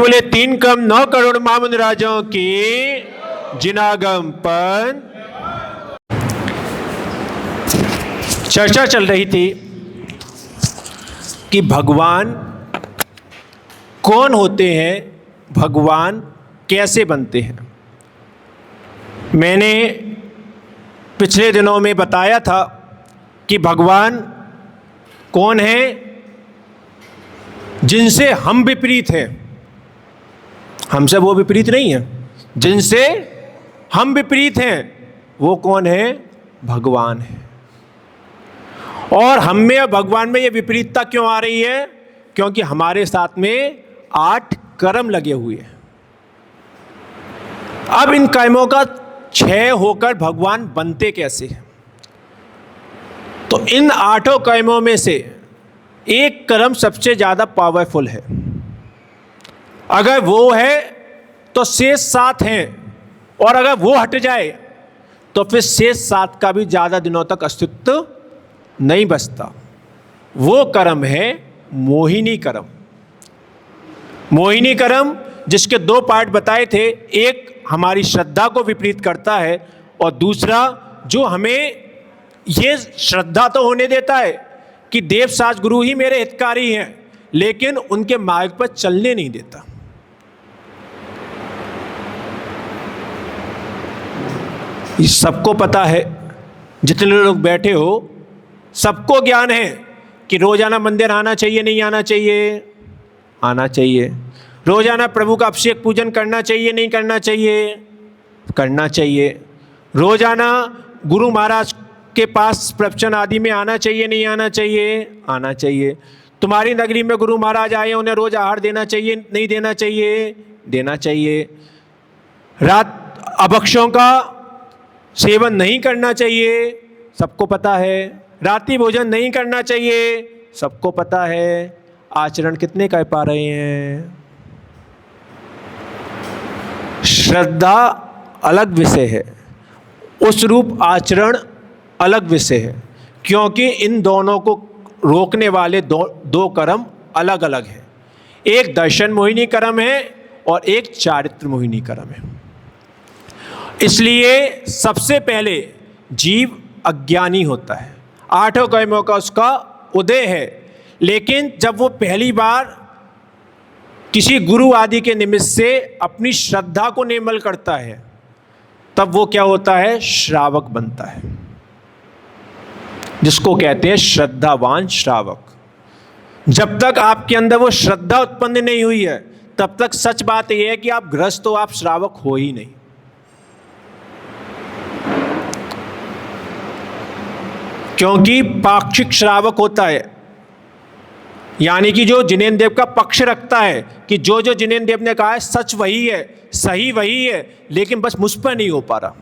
बोले 3,9 महामुन राजाओं की जिनागम पर चर्चा चल रही थी कि भगवान कौन होते हैं, भगवान कैसे बनते हैं। मैंने पिछले दिनों में बताया था कि भगवान कौन है, जिनसे हम विपरीत हैं। हमसे वो विपरीत नहीं है, जिनसे हम विपरीत हैं वो कौन है, भगवान है। और हम में और भगवान में ये विपरीतता क्यों आ रही है? क्योंकि हमारे साथ में 8 कर्म लगे हुए हैं। अब इन कर्मों का क्षय होकर भगवान बनते कैसे हैं? तो इन 8 कर्मों में से एक कर्म सबसे ज़्यादा पावरफुल है। अगर वो है तो शेष 7 हैं, और अगर वो हट जाए तो फिर शेष 7 का भी ज़्यादा दिनों तक अस्तित्व नहीं बचता। वो कर्म है मोहिनी कर्म। मोहिनी कर्म जिसके 2 पार्ट बताए थे, एक हमारी श्रद्धा को विपरीत करता है और दूसरा जो हमें ये श्रद्धा तो होने देता है कि देव साज गुरु ही मेरे हितकारी हैं, लेकिन उनके मार्ग पर चलने नहीं देता। ये सबको पता है, जितने लोग बैठे हो सबको ज्ञान है कि रोजाना मंदिर आना चाहिए, नहीं आना चाहिए? आना चाहिए। रोजाना प्रभु का अभिषेक पूजन करना चाहिए, नहीं करना चाहिए? करना चाहिए। रोजाना गुरु महाराज के पास प्रवचन आदि में आना चाहिए, नहीं आना चाहिए? आना चाहिए। तुम्हारी नगरी में गुरु महाराज आए, उन्हें रोज आहार देना चाहिए, नहीं देना चाहिए? देना चाहिए। रात अभक्षों का सेवन नहीं करना चाहिए, सबको पता है। रात्रि भोजन नहीं करना चाहिए, सबको पता है। आचरण कितने कर पा रहे हैं? श्रद्धा अलग विषय है, उस रूप आचरण अलग विषय है, क्योंकि इन दोनों को रोकने वाले दो कर्म अलग अलग हैं। एक दर्शन मोहिनी कर्म है और एक चारित्र मोहिनी कर्म है। इसलिए सबसे पहले जीव अज्ञानी होता है, 8 कर्मों का उसका उदय है। लेकिन जब वो पहली बार किसी गुरु आदि के निमित्त से अपनी श्रद्धा को निर्मल करता है, तब वो क्या होता है? श्रावक बनता है, जिसको कहते हैं श्रद्धावान श्रावक। जब तक आपके अंदर वो श्रद्धा उत्पन्न नहीं हुई है, तब तक सच बात यह है कि आप गृहस्थ हो, आप श्रावक हो ही नहीं। क्योंकि पाक्षिक श्रावक होता है, यानी कि जो जिनेन्द्र देव का पक्ष रखता है कि जो जो जिनेन्द्र देव ने कहा है सच वही है, सही वही है, लेकिन बस मुझ पर नहीं हो पा रहा।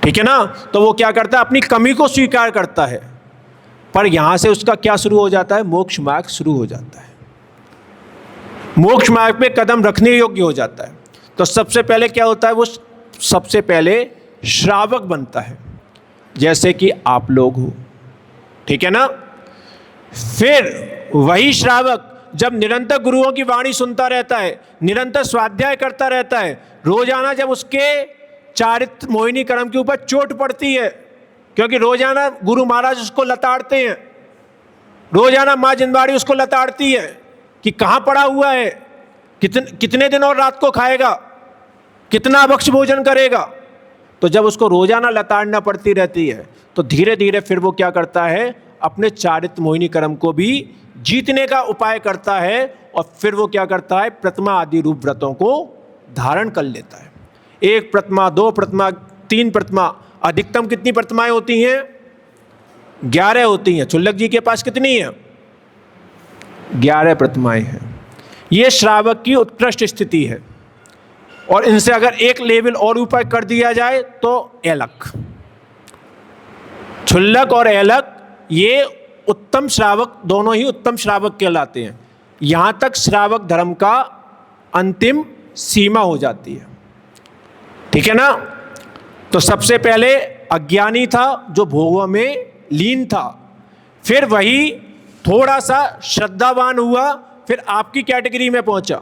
ठीक है ना? तो वो क्या करता है? अपनी कमी को स्वीकार करता है। पर यहां से उसका क्या शुरू हो जाता है? मोक्ष मार्ग शुरू हो जाता है। मोक्ष मार्ग पे कदम रखने योग्य हो जाता है। तो सबसे पहले क्या होता है? वो सबसे पहले श्रावक बनता है, जैसे कि आप लोग हो। ठीक है ना? फिर वही श्रावक जब निरंतर गुरुओं की वाणी सुनता रहता है, निरंतर स्वाध्याय करता रहता है, रोजाना जब उसके चारित्र मोहिनी कर्म के ऊपर चोट पड़ती है, क्योंकि रोजाना गुरु महाराज उसको लताड़ते हैं, रोजाना माँ जिनवाड़ी उसको लताड़ती है कि कहाँ पड़ा हुआ है, कितने दिन और रात को खाएगा, कितना अभक्ष भोजन करेगा। तो जब उसको रोजाना लताड़ना पड़ती रहती है, तो धीरे धीरे फिर वो क्या करता है? अपने चारित्र मोहिनी कर्म को भी जीतने का उपाय करता है, और फिर वो क्या करता है? प्रतिमा आदि रूप व्रतों को धारण कर लेता है। 1 प्रतिमा, 2 प्रतिमा, 3 प्रतिमा, अधिकतम कितनी प्रतिमाएं होती हैं? 11 होती हैं। चुल्लक जी के पास कितनी है? 11 प्रतिमाएं हैं। ये श्रावक की उत्कृष्ट स्थिति है, और इनसे अगर एक लेवल और ऊपर कर दिया जाए तो एलक, छुल्लक और एलक, ये उत्तम श्रावक, दोनों ही उत्तम श्रावक कहलाते हैं। यहां तक श्रावक धर्म का अंतिम सीमा हो जाती है। ठीक है ना? तो सबसे पहले अज्ञानी था जो भोगों में लीन था, फिर वही थोड़ा सा श्रद्धावान हुआ, फिर आपकी कैटेगरी में पहुंचा,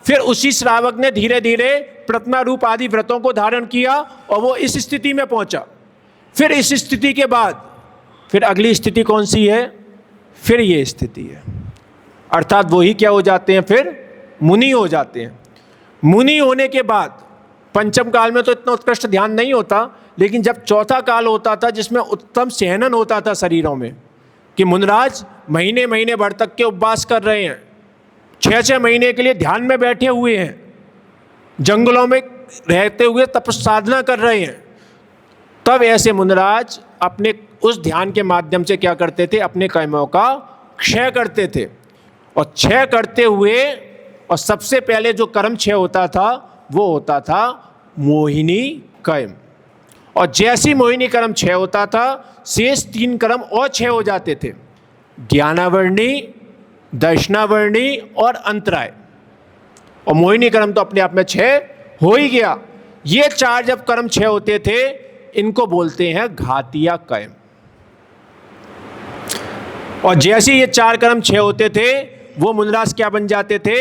फिर उसी श्रावक ने धीरे धीरे प्रतिमा रूप आदि व्रतों को धारण किया और वो इस स्थिति में पहुंचा। फिर इस स्थिति के बाद फिर अगली स्थिति कौन सी है? फिर ये स्थिति है, अर्थात वही क्या हो जाते हैं? फिर मुनि हो जाते हैं। मुनि होने के बाद पंचम काल में तो इतना उत्कृष्ट ध्यान नहीं होता, लेकिन जब चौथा काल होता था जिसमें उत्तम सहनन होता था शरीरों में, कि मुनिराज महीने महीने भर तक के उपवास कर रहे हैं, 6-6 महीने के लिए ध्यान में बैठे हुए हैं, जंगलों में रहते हुए तप साधना कर रहे हैं, तब ऐसे मुनिराज अपने उस ध्यान के माध्यम से क्या करते थे? अपने कर्मों का क्षय करते थे। और क्षय करते हुए, और सबसे पहले जो कर्म क्षय होता था वो होता था मोहिनी कर्म। और जैसी मोहिनी कर्म क्षय होता था, शेष 3 कर्म और क्षय हो जाते थे, ज्ञानावर्णी, दर्शनावर्णी और अंतराय। और मोहिनी कर्म तो अपने आप में क्षय हो ही गया। ये 4 जब कर्म क्षय होते थे, इनको बोलते हैं घातिया कर्म। और जैसे ये 4 कर्म क्षय होते थे, वो मुनिराज क्या बन जाते थे?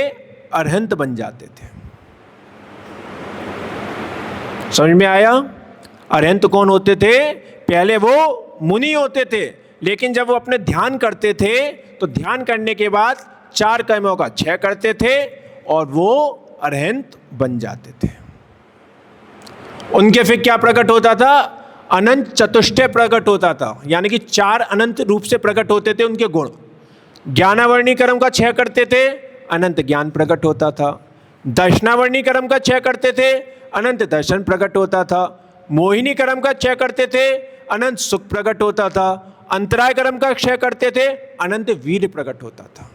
अरहंत बन जाते थे। समझ में आया? अरहंत कौन होते थे? पहले वो मुनि होते थे, लेकिन जब वो अपने ध्यान करते थे तो ध्यान करने के बाद 4 कर्मों का क्षय करते थे और वो अरहंत बन जाते थे। उनके फिर क्या प्रकट होता था? अनंत चतुष्टय प्रकट होता था, यानी कि 4 अनंत रूप से प्रकट होते थे उनके गुण। ज्ञानावर्णी कर्म का क्षय करते थे, अनंत ज्ञान प्रकट होता था। दर्शनावर्णी कर्म का क्षय करते थे, अनंत दर्शन प्रकट होता था। मोहिनी कर्म का क्षय करते थे, अनंत सुख प्रकट होता था। अंतराय कर्म का क्षय करते थे, अनंत वीर प्रकट होता था।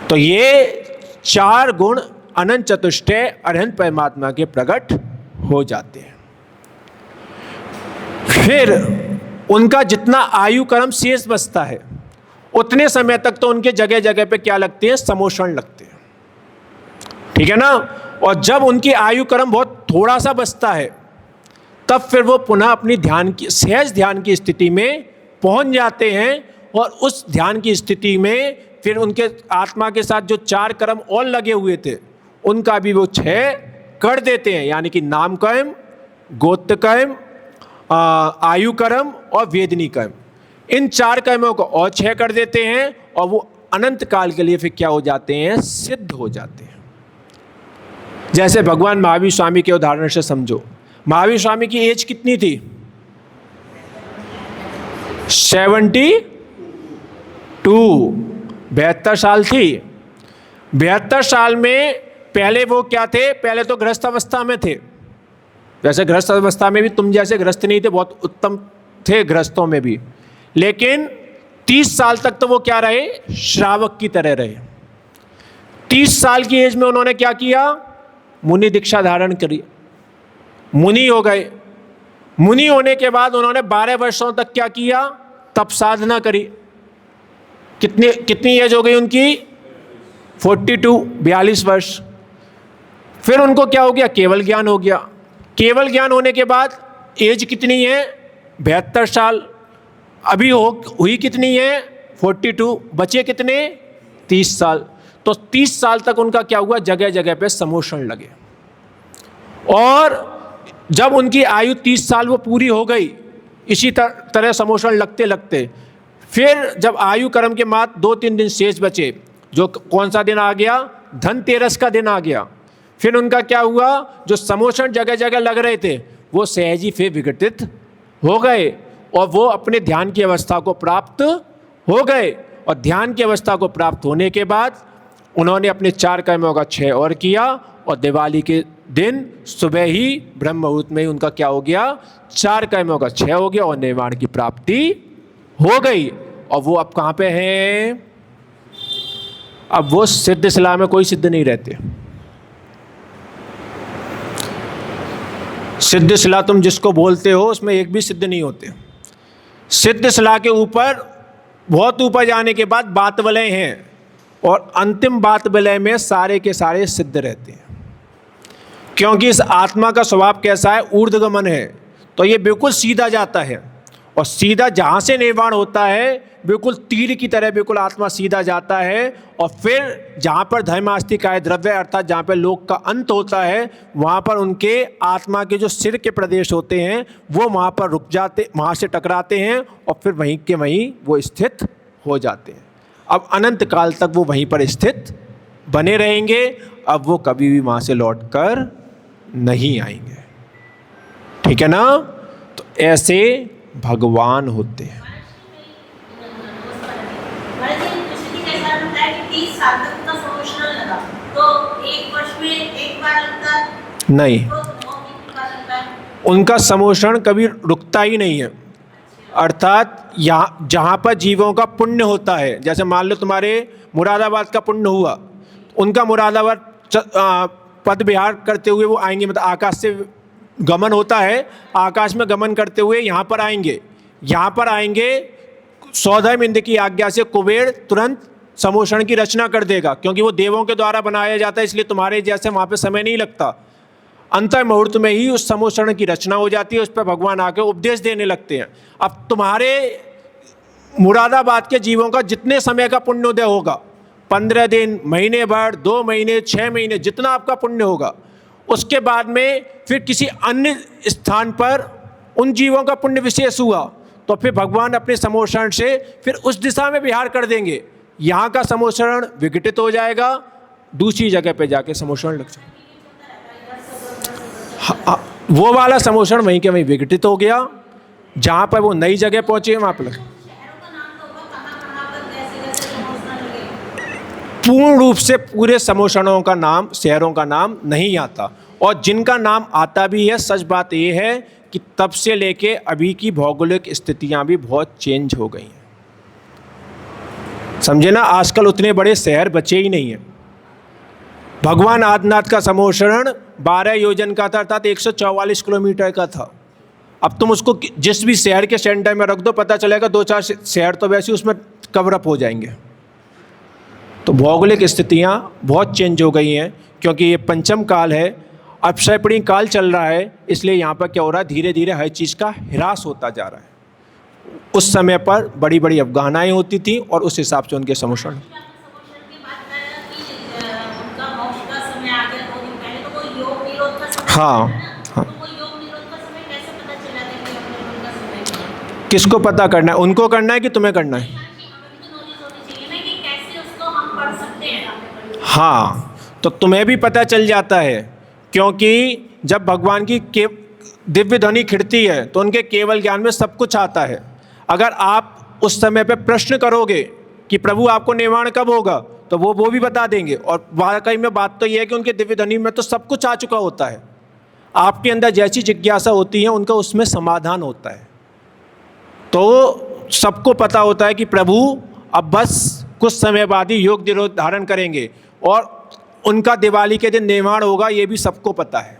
तो ये 4 गुण अनंत चतुष्टय अरहंत परमात्मा के प्रकट हो जाते हैं। फिर उनका जितना आयु कर्म शेष बचता है, उतने समय तक तो उनके जगह जगह पे क्या लगते हैं? समोषण लगते हैं, ठीक है ना। और जब उनकी आयु कर्म बहुत थोड़ा सा बचता है, तब फिर वो पुनः अपनी ध्यान की सहज ध्यान की स्थिति में पहुंच जाते हैं। और उस ध्यान की स्थिति में फिर उनके आत्मा के साथ जो 4 कर्म और लगे हुए थे, उनका भी वो क्षय कर देते हैं, यानी कि नाम कर्म, गोत्र कर्म, आयु कर्म और वेदनी कर्म। इन 4 कर्मों को और क्षय कर देते हैं और वो अनंत काल के लिए फिर क्या हो जाते हैं? सिद्ध हो जाते हैं। जैसे भगवान महावीर स्वामी के उदाहरण से समझो। महावीर स्वामी की एज कितनी थी? 72, 72 साल थी। 72 साल में पहले वो क्या थे? पहले तो गृहस्थ अवस्था में थे। वैसे गृहस्थ अवस्था में भी तुम जैसे गृहस्थ नहीं थे, बहुत उत्तम थे गृहस्थों में भी, लेकिन 30 साल तक तो वो क्या रहे? श्रावक की तरह रहे। 30 साल की एज में उन्होंने क्या किया? मुनि दीक्षा धारण करी, मुनि हो गए। मुनि होने के बाद उन्होंने 12 वर्षों तक क्या किया? तप साधना करी। कितनी एज हो गई उनकी? 42, 42 वर्ष। फिर उनको क्या हो गया? केवल ज्ञान हो गया। केवल ज्ञान होने के बाद एज कितनी है? 72 साल। अभी हुई कितनी है? 42। बचे कितने? 30 साल। तो 30 साल तक उनका क्या हुआ? जगह जगह पे समोषण लगे। और जब उनकी आयु 30 साल वो पूरी हो गई, इसी तरह समोषण लगते लगते फिर जब आयु कर्म के बाद 2-3 दिन शेष बचे, जो कौन सा दिन आ गया? धनतेरस का दिन आ गया। फिर उनका क्या हुआ? जो समोषण जगह जगह लग रहे थे, वो सहज ही फिर विघटित हो गए और वो अपने ध्यान की अवस्था को प्राप्त हो गए। और ध्यान की अवस्था को प्राप्त होने के बाद उन्होंने अपने 4 कर्मों का क्षय और किया और दिवाली के दिन सुबह ही ब्रह्म मुहूर्त में ही उनका क्या हो गया? 4 कर्मों का क्षय हो गया और निर्वाण की प्राप्ति हो गई। और वो अब कहाँ पे हैं? अब वो सिद्ध शिला में कोई सिद्ध नहीं रहते। सिद्ध शिला तुम जिसको बोलते हो, उसमें एक भी सिद्ध नहीं होते। सिद्ध शिला के ऊपर बहुत ऊपर जाने के बाद बात वलय हैं, और अंतिम बात वलय में सारे के सारे सिद्ध रहते हैं। क्योंकि इस आत्मा का स्वभाव कैसा है? ऊर्ध्वगमन है, तो ये बिल्कुल सीधा जाता है। और सीधा जहाँ से निर्वाण होता है बिल्कुल तीर की तरह बिल्कुल आत्मा सीधा जाता है, और फिर जहाँ पर धर्मास्तिकाय द्रव्य अर्थात जहाँ पर लोक का अंत होता है वहाँ पर उनके आत्मा के जो सिर के प्रदेश होते हैं वो वहाँ पर रुक जाते, वहाँ से टकराते हैं और फिर वहीं के वहीं वो स्थित हो जाते हैं। अब अनंत काल तक वो वहीं पर स्थित बने रहेंगे, अब वो कभी भी वहाँ से लौट कर नहीं आएंगे। ठीक है ना? तो ऐसे भगवान होते हैं। नहीं, उनका समोषण कभी रुकता ही नहीं है। अर्थात यहाँ जहाँ पर जीवों का पुण्य होता है, जैसे मान लो तुम्हारे मुरादाबाद का पुण्य हुआ, उनका मुरादाबाद पद विहार करते हुए वो आएंगे, मतलब आकाश से गमन होता है, आकाश में गमन करते हुए यहाँ पर आएंगे। यहाँ पर आएंगे, सौधर्म इंद्र की आज्ञा से कुबेर तुरंत समोषण की रचना कर देगा, क्योंकि वो देवों के द्वारा बनाया जाता है, इसलिए तुम्हारे जैसे वहाँ पे समय नहीं लगता। अंतर मुहूर्त में ही उस समोषण की रचना हो जाती है, उस पर भगवान आके उपदेश देने लगते हैं। अब तुम्हारे मुरादाबाद के जीवों का जितने समय का पुण्योदय होगा, 15 दिन, महीने भर, 2 महीने, 6 महीने, जितना आपका पुण्य होगा, उसके बाद में फिर किसी अन्य स्थान पर उन जीवों का पुण्य विशेष हुआ तो फिर भगवान अपने समोषण से फिर उस दिशा में विहार कर देंगे। यहाँ का समोषण विघटित हो जाएगा, दूसरी जगह पे जाके समोषण लग जाएगा। वो वाला समोषण वहीं के वहीं विघटित हो गया, जहाँ पर वो नई जगह पहुँचे वहाँ पर पूर्ण रूप से पूरे समोषणों का नाम, शहरों का नाम नहीं आता। और जिनका नाम आता भी है, सच बात ये है कि तब से लेके अभी की भौगोलिक स्थितियां भी बहुत चेंज हो गई हैं। समझे ना? आजकल उतने बड़े शहर बचे ही नहीं हैं। भगवान आदिनाथ का समोषण 12 योजन का था, अर्थात 144 किलोमीटर का था। अब तुम उसको जिस भी शहर के सेंटर में रख दो, पता चलेगा 2-4 शहर तो वैसे उसमें कवर अप हो जाएंगे। तो भौगोलिक स्थितियाँ बहुत चेंज हो गई हैं, क्योंकि ये पंचम काल है, अक्षयपणी काल चल रहा है, इसलिए यहाँ पर क्या हो रहा है, धीरे धीरे हर चीज़ का ह्रास होता जा रहा है। उस समय पर बड़ी बड़ी अवगाहनाएँ होती थी और उस हिसाब से उनके समोषण। हाँ हाँ, किसको पता करना है? उनको करना है कि तुम्हें करना है? हाँ, तो तुम्हें भी पता चल जाता है, क्योंकि जब भगवान की दिव्य ध्वनि खिड़ती है तो उनके केवल ज्ञान में सब कुछ आता है। अगर आप उस समय पे प्रश्न करोगे कि प्रभु आपको निर्वाण कब होगा, तो वो भी बता देंगे। और वाकई में बात तो ये है कि उनके दिव्य ध्वनि में तो सब कुछ आ चुका होता है। आपके अंदर जैसी जिज्ञासा होती है उनका उसमें समाधान होता है। तो सबको पता होता है कि प्रभु अब बस कुछ समय बाद ही योग देह धारण करेंगे और उनका दिवाली के दिन निर्वाण होगा, ये भी सबको पता है।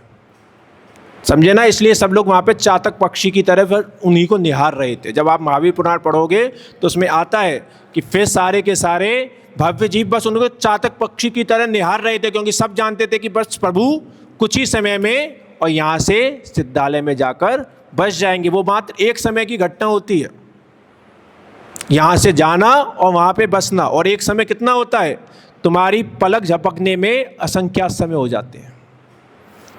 समझे ना? इसलिए सब लोग वहाँ पे चातक पक्षी की तरफ उन्हीं को निहार रहे थे। जब आप महावीर पुराण पढ़ोगे तो उसमें आता है कि फिर सारे के सारे भव्य जीव बस उनको चातक पक्षी की तरह निहार रहे थे, क्योंकि सब जानते थे कि बस प्रभु कुछ ही समय में और यहाँ से सिद्धालय में जाकर बस जाएंगे। वो मात्र एक समय की घटना होती है, यहाँ से जाना और वहाँ पे बसना। और एक समय कितना होता है? तुम्हारी पलक झपकने में असंख्यात समय हो जाते हैं,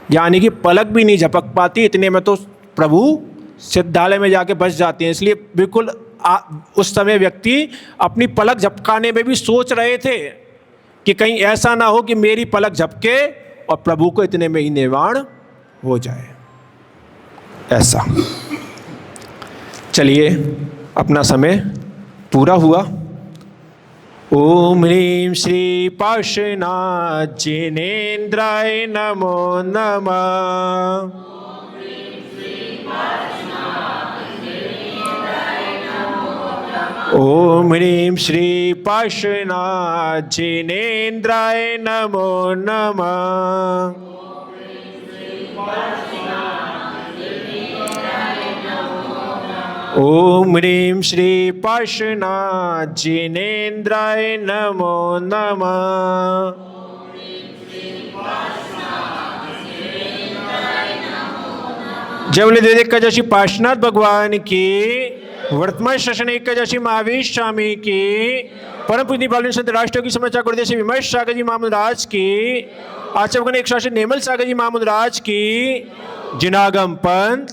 यानी कि पलक भी नहीं झपक पाती, इतने में तो प्रभु सिद्धालय में जाके बस जाते हैं। इसलिए बिल्कुल उस समय व्यक्ति अपनी पलक झपकाने में भी सोच रहे थे कि कहीं ऐसा ना हो कि मेरी पलक झपके और प्रभु को इतने में ही निर्वाण हो जाए। ऐसा। चलिए, अपना समय पूरा हुआ। ओम ह्रीं श्री पार्श्वनाथ जिनेन्द्राय नमो नमः। ओम ह्रीं श्री पार्श्वनाथ जिनेन्द्राय नमो नमः। ओम ह्रीं श्री पार्श्वनाथ जिनेन्द्राय नमो नमः। जय बोले देव का जय श्री पार्श्वनाथ भगवान की। वर्तमान शासन एक जैसी महावीर स्वामी की, परम पूज्य बालन संत राष्ट्र की समाचार गुरुदेव श्री विमर्श सागर जी महामुद राज की, आचार्य एक शासन नेमल सागर जी महामुद राज की, जिनागम पंथ